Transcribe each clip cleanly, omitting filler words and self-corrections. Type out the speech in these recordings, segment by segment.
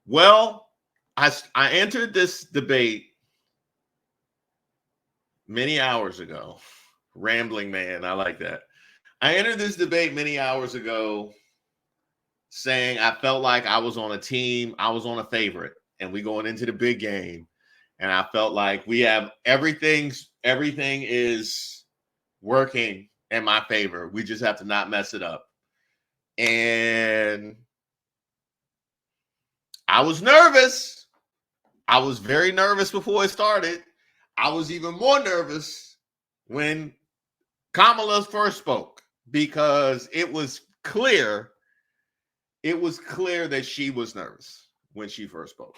Well, I entered this debate many hours ago. Rambling man, I like that. I entered this debate many hours ago saying I felt like I was on a team, I was on a favorite, and we going into the big game. And I felt like we have everything is working in my favor. We just have to not mess it up. And I was nervous. I was very nervous before it started. I was even more nervous when Kamala first spoke because it was clear that she was nervous when she first spoke.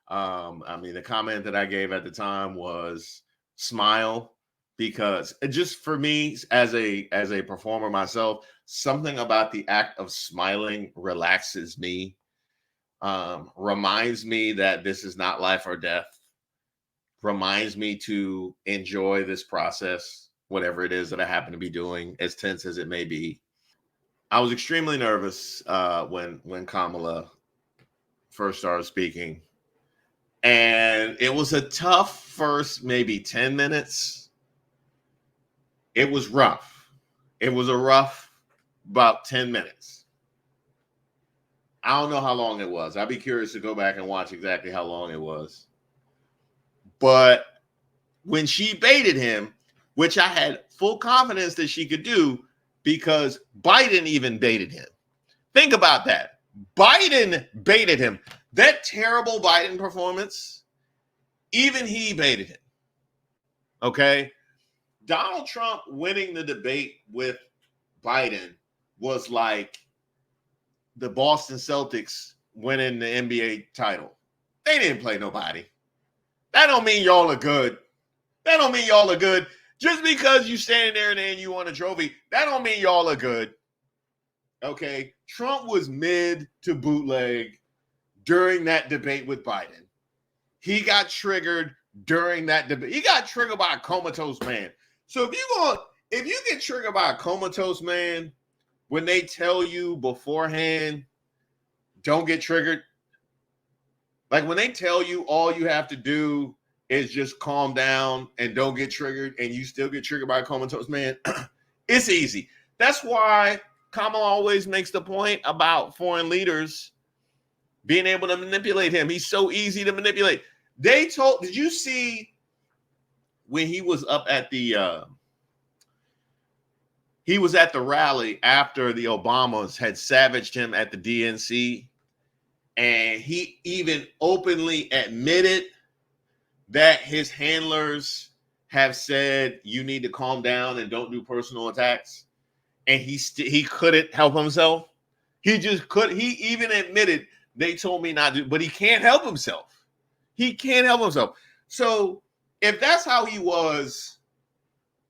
The comment that I gave at the time was smile, because just for me as a performer myself, something about the act of smiling relaxes me, reminds me that this is not life or death, reminds me to enjoy this process, whatever it is that I happen to be doing, as tense as it may be. I was extremely nervous when Kamala first started speaking. And it was a tough first maybe 10 minutes. It was rough. It was a rough about 10 minutes. I don't know how long it was. I'd be curious to go back and watch exactly how long it was. But when she baited him, which I had full confidence that she could do, because Biden even baited him. Think about that. Biden baited him. That terrible Biden performance, even he baited him. Okay? Donald Trump winning the debate with Biden was like the Boston Celtics winning the NBA title. They didn't play nobody. That don't mean y'all are good. That don't mean y'all are good. Just because you standing there and you won a trophy, that don't mean y'all are good. Okay? Trump was mid to bootleg during that debate with Biden. He got triggered during that debate. He got triggered by a comatose man. So if you get triggered by a comatose man, when they tell you beforehand, don't get triggered. Like when they tell you all you have to do is just calm down and don't get triggered, and you still get triggered by a comatose man, it's easy. That's why Kamala always makes the point about foreign leaders being able to manipulate him. He's so easy to manipulate. Did you see when he was up at the rally after the Obamas had savaged him at the DNC, and he even openly admitted that his handlers have said you need to calm down and don't do personal attacks, and he couldn't help himself. He even admitted, they told me not to, but he can't help himself. He can't help himself. So if that's how he was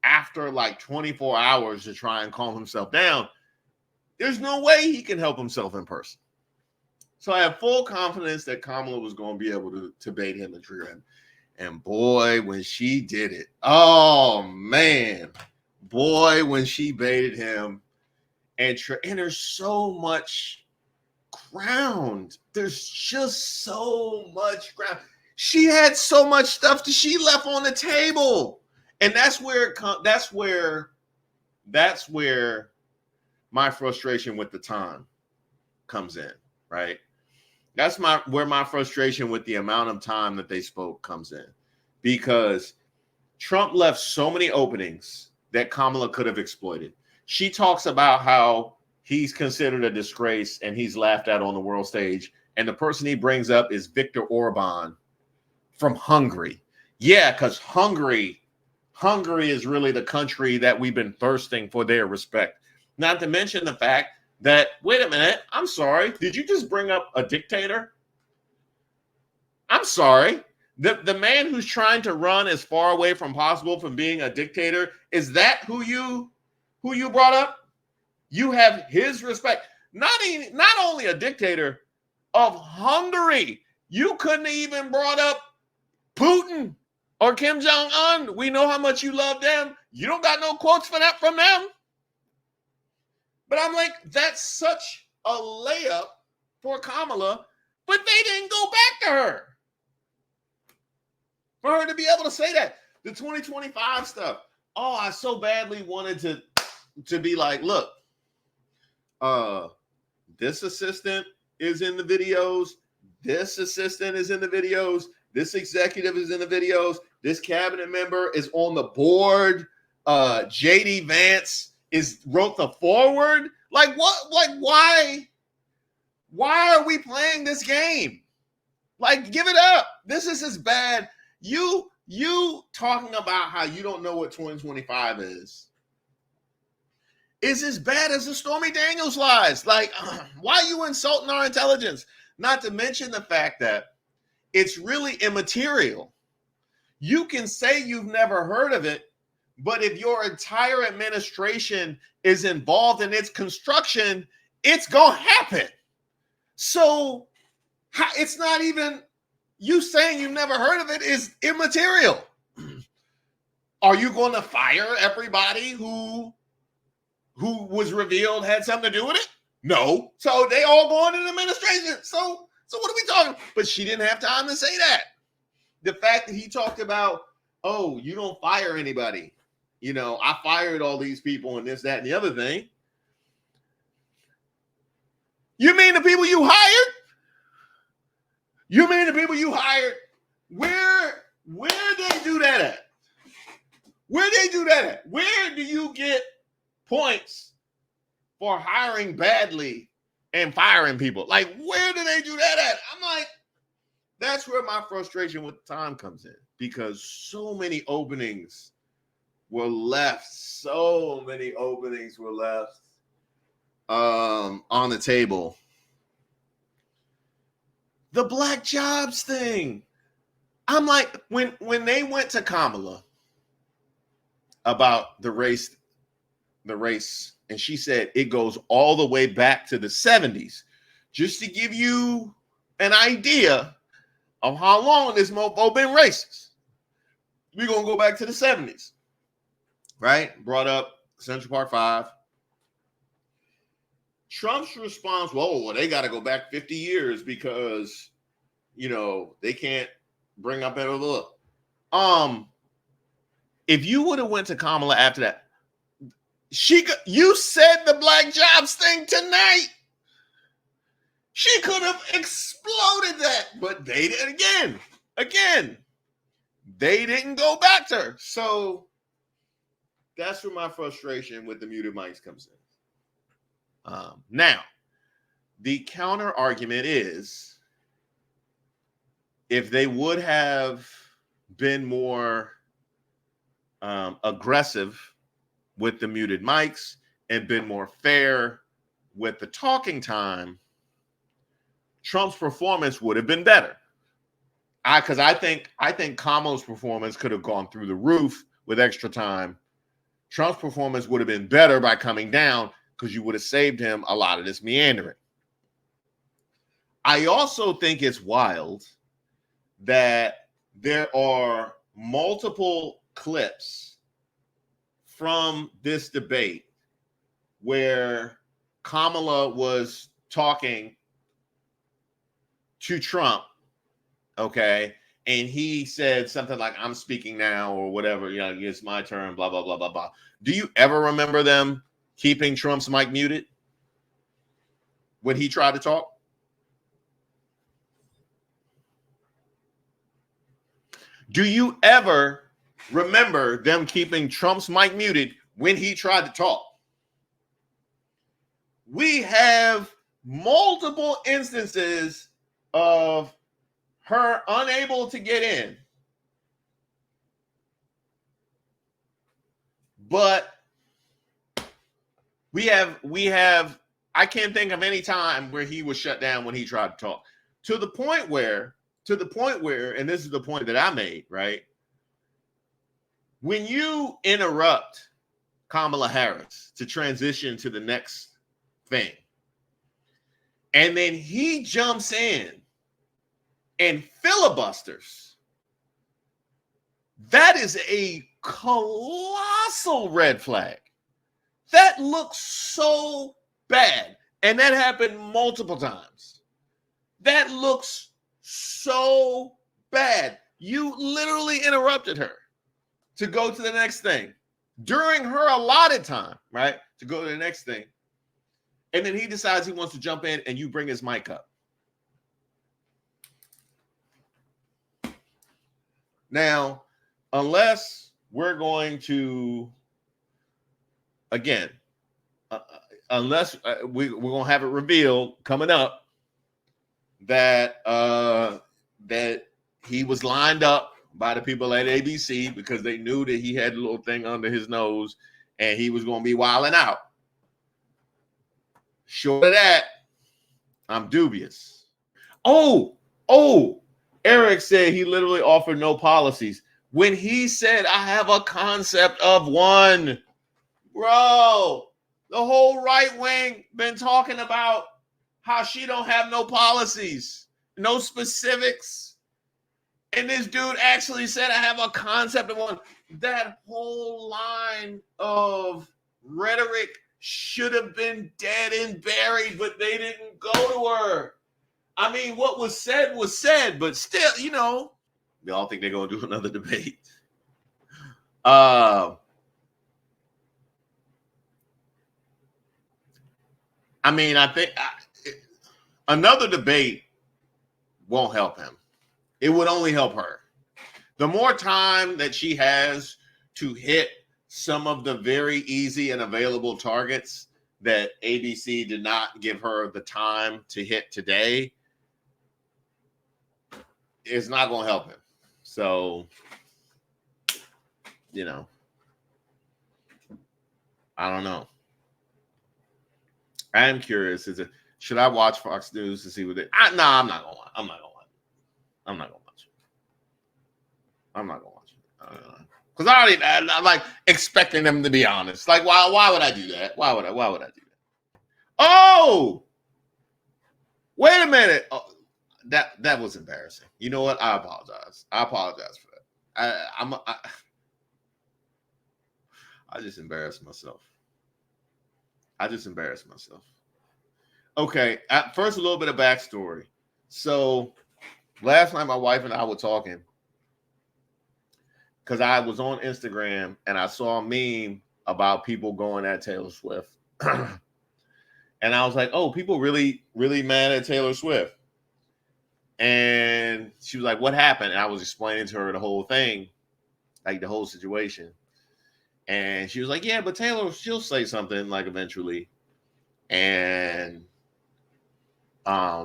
after like 24 hours to try and calm himself down, there's no way he can help himself in person. So I have full confidence that Kamala was going to be able to bait him and trigger him. And boy, when she did it, oh man, boy, when she baited him, and there's so much ground. There's just so much ground. She had so much stuff that she left on the table, and that's where my frustration with the time comes in, right? That's where my frustration with the amount of time that they spoke comes in, because Trump left so many openings that Kamala could have exploited. She talks about how he's considered a disgrace and he's laughed at on the world stage. And the person he brings up is Viktor Orban from Hungary. Yeah, because Hungary is really the country that we've been thirsting for their respect. Not to mention the fact that, wait a minute, I'm sorry, did you just bring up a dictator? I'm sorry. The man who's trying to run as far away from possible from being a dictator, is that who you brought up? You have his respect. Not only a dictator of Hungary. You couldn't have even brought up Putin or Kim Jong-un. We know how much you love them. You don't got no quotes for that from them. But I'm like, that's such a layup for Kamala, but they didn't go her. For her to be able to say that. The 2025 stuff. Oh, I so badly wanted to be like, look, this assistant is in the videos. This assistant is in the videos. This executive is in the videos. This cabinet member is on the board. JD Vance wrote the forward. Like what? Like why? Why are we playing this game? Like, give it up. This is as bad. You talking about how you don't know what 2025 is as bad as the Stormy Daniels lies. Like, why are you insulting our intelligence? Not to mention the fact that it's really immaterial. You can say you've never heard of it, but if your entire administration is involved in its construction, it's going to happen. So it's not even, you saying you've never heard of it is immaterial. Are you going to fire everybody who was revealed had something to do with it? No. So they all go into the administration. So what are we talking? But she didn't have time to say that. The fact that he talked about, oh, you don't fire anybody. You know, I fired all these people and this, that, and the other thing. You mean the people you hired? You mean the people you hired? Where they do that at? Where they do that at? Where do you get points for hiring badly and firing people? Like, where do they do that at? I'm like, that's where my frustration with time comes in, because so many openings were left. So many openings were left on the table. The black jobs thing. I'm like, when they went to Kamala about the race, and she said it goes all the way back to the 70s, just to give you an idea of how long this mofo been racist. We're going to go back to the 70s, right? Brought up Central Park 5. Trump's response, well, they got to go back 50 years because, you know, they can't bring up blah, blah, blah. If you would have went to Kamala after that, you said the black jobs thing tonight. She could have exploded that, but they did again. They didn't go back to her. So that's where my frustration with the muted mics comes in. Now, the counter argument is, if they would have been more aggressive with the muted mics and been more fair with the talking time, Trump's performance would have been better. Because I think Kamala's performance could have gone through the roof with extra time. Trump's performance would have been better by coming down, because you would have saved him a lot of this meandering. I also think it's wild that there are multiple clips from this debate where Kamala was talking to Trump, okay, and he said something like, I'm speaking now, or whatever, you know, it's my turn, blah, blah, blah, blah, blah. Do you ever remember them keeping Trump's mic muted when he tried to talk? Do you ever remember them keeping Trump's mic muted when he tried to talk? We have multiple instances of her unable to get in. But we have I can't think of any time where he was shut down when he tried to talk. To the point where, and this is the point that I made, right? When you interrupt Kamala Harris to transition to the next thing, and then he jumps in and filibusters, that is a colossal red flag. That looks so bad. And that happened multiple times. That looks so bad. You literally interrupted her to go to the next thing during her allotted time, right? To go to the next thing. And then he decides he wants to jump in and you bring his mic up. Now, unless we're going to, again, unless we're going to have it revealed coming up that that he was lined up by the people at ABC because they knew that he had a little thing under his nose and he was going to be wilding out. Short of that, I'm dubious. Oh, Eric said he literally offered no policies. When he said, I have a concept of one, bro, the whole right wing been talking about how she don't have no policies, no specifics. And this dude actually said, I have a concept of one. That whole line of rhetoric should have been dead and buried, but they didn't go to her. I mean, what was said, but still, you know, they all think they're going to do another debate. I mean, I think another debate won't help him. It would only help her. The more time that she has to hit some of the very easy and available targets that ABC did not give her the time to hit today, it's not going to help him. So, you know, I don't know. I am curious. Should I watch Fox News to see what they? I'm not gonna watch. I'm not gonna watch it. Because I'm like expecting them to be honest. Like, why would I do that? Why would I do that? Oh, wait a minute. Oh, that was embarrassing. You know what? I apologize. For that. I just embarrassed myself. Okay. First, a little bit of backstory. So last night, my wife and I were talking because I was on Instagram and I saw a meme about people going at Taylor Swift. And I was like, oh, people really, really mad at Taylor Swift. And she was like, what happened? And I was explaining to her the whole thing, like the whole situation. And she was like, yeah, but Taylor, she'll say something like eventually. And I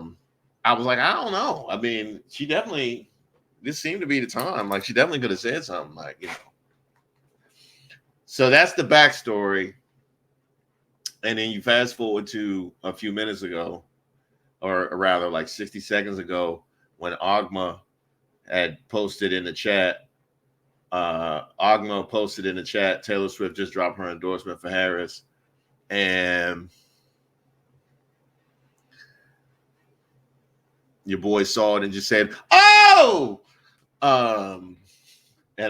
was like, I don't know. I mean, this seemed to be the time. Like, she definitely could have said something, like, you know. So that's the backstory. And then you fast forward to a few minutes ago, or rather like 60 seconds ago, when Agma had posted in the chat. Agma posted in the chat, Taylor Swift just dropped her endorsement for Harris. And your boy saw it and just said, oh! And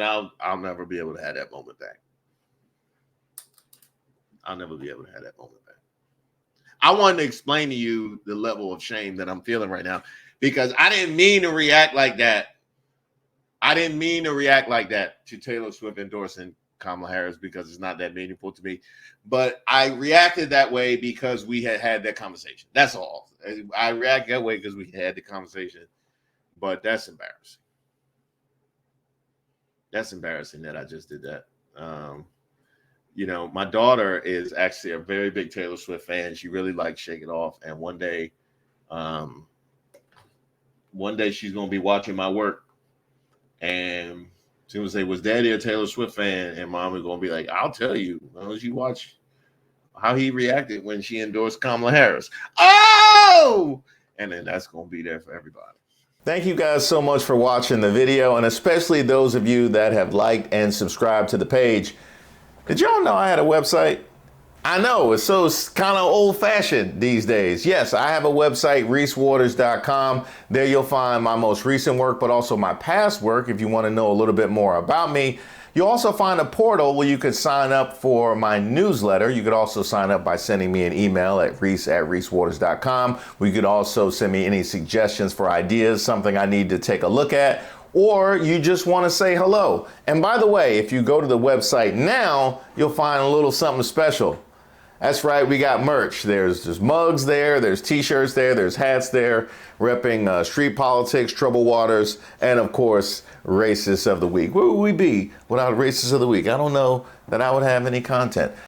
I'll never be able to have that moment back. I wanted to explain to you the level of shame that I'm feeling right now, because I didn't mean to react like that. To Taylor Swift endorsing Kamala Harris, because it's not that meaningful to me. But I reacted that way because we had that conversation. That's all. I reacted that way because we had the conversation. But that's embarrassing. That's embarrassing that I just did that. You know, my daughter is actually a very big Taylor Swift fan. She really likes Shake It Off. And one day she's going to be watching my work. And she would say, was Daddy a Taylor Swift fan? And Mom was going to be like, I'll tell you. As you watch how he reacted when she endorsed Kamala Harris. Oh! And then that's going to be there for everybody. Thank you guys so much for watching the video, and especially those of you that have liked and subscribed to the page. Did y'all know I had a website? I know, it's so kind of old fashioned these days. Yes, I have a website, reesewaters.com. There you'll find my most recent work, but also my past work if you want to know a little bit more about me. You'll also find a portal where you could sign up for my newsletter. You could also sign up by sending me an email at reese@reesewaters.com. You could also send me any suggestions for ideas, something I need to take a look at, or you just want to say hello. And by the way, if you go to the website now, you'll find a little something special. That's right, we got merch. There's mugs there, there's t-shirts there, there's hats there, repping street politics, troubled waters, and of course, racists of the week. Where would we be without racists of the week? I don't know that I would have any content.